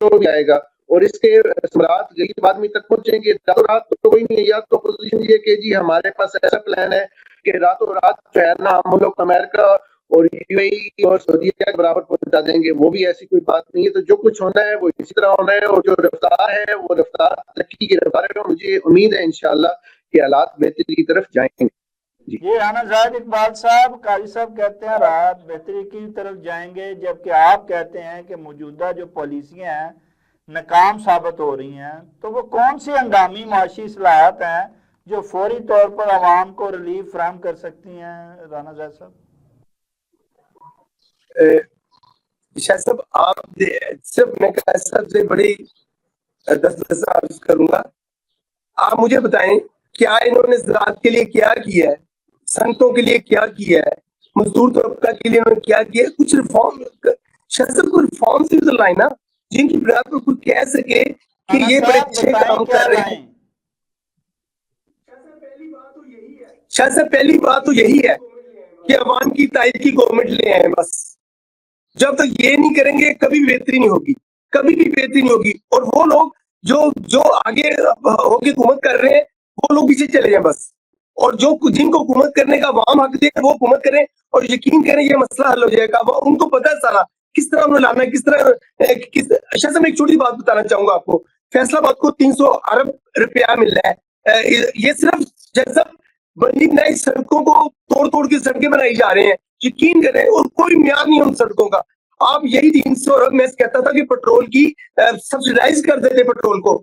जो भी आएगा और इसके समारात गरीब आदमी तक पहुंचेंगे। रातों रात तो कोई नहीं है, या तो अपोजिशन ये कि जी हमारे पास ऐसा प्लान है कि रातों रात जो है ना हम लोग अमेरिका और यूएई और सऊदीया के बराबर पहुंचा देंगे, वो भी ऐसी कोई बात नहीं है। तो जो कुछ होना है वो इसी तरह होना है, और जो रफ्तार है वो रफ्तार तरक्की की रफ्तार है। मुझे उम्मीद है इंशाल्लाह कि हालात बेहतरी की तरफ जाएंगे। ये राना जाहिद इकबाल साहब, काजी साहब कहते हैं राहत बेहतरी की तरफ जाएंगे, जबकि आप कहते हैं कि मौजूदा जो पॉलिसियां हैं नाकाम साबित हो रही हैं। तो वो कौन सी हंगामी माशी सलाहत हैं जो फौरी तौर पर आवाम को रिलीफ फराहम कर सकती हैं राना जाहिद साहब? शाह साहब, आप सिर्फ मैं सबसे बड़ी 10 अर्ज करूंगा, आप मुझे बताएं क्या इन्होंने ज़राअत के लिए क्या किया है, संतों के लिए क्या किया है, मजदूर तबका के लिए उन्होंने क्या किया है? कुछ रिफॉर्म शाह साहब को रिफॉर्म से तो लाए ना, जिनकी बुनियाद पर कोई कह सके कि ये बड़े अच्छे काम कर रहे हैं। शाह साहब, पहली बात तो यही है कि अवाम की तायद की गवर्नमेंट ले आए। बस जब तक ये नहीं करेंगे कभी बेहतरी नहीं होगी, कभी भी बेहतरी नहीं होगी। और वो लोग जो जो आगे होके हुकूमत कर रहे हैं वो लोग पीछे चले जाएं बस, और जो जिनको हुकूमत करने का अवाम हक दे वो हुकूमत करें, और यकीन करें ये मसला हल हो जाएगा। वो उनको पता है सारा किस तरह उन्हें लाना है, किस तरह अच्छा से मैं एक छोटी बात बताना चाहूंगा आपको। फैसलाबाद को 300 अरब रुपया मिल रहा है, ये सिर्फ जैसा बनी नई सड़कों को तोड़ तोड़ के सड़कें बनाई जा रहे हैं, यकीन करें, और कोई म्यार नहीं है उन सड़कों का। आप यही 300 अरब मैं कहता था कि पेट्रोल की सब्सिडाइज कर देते पेट्रोल को,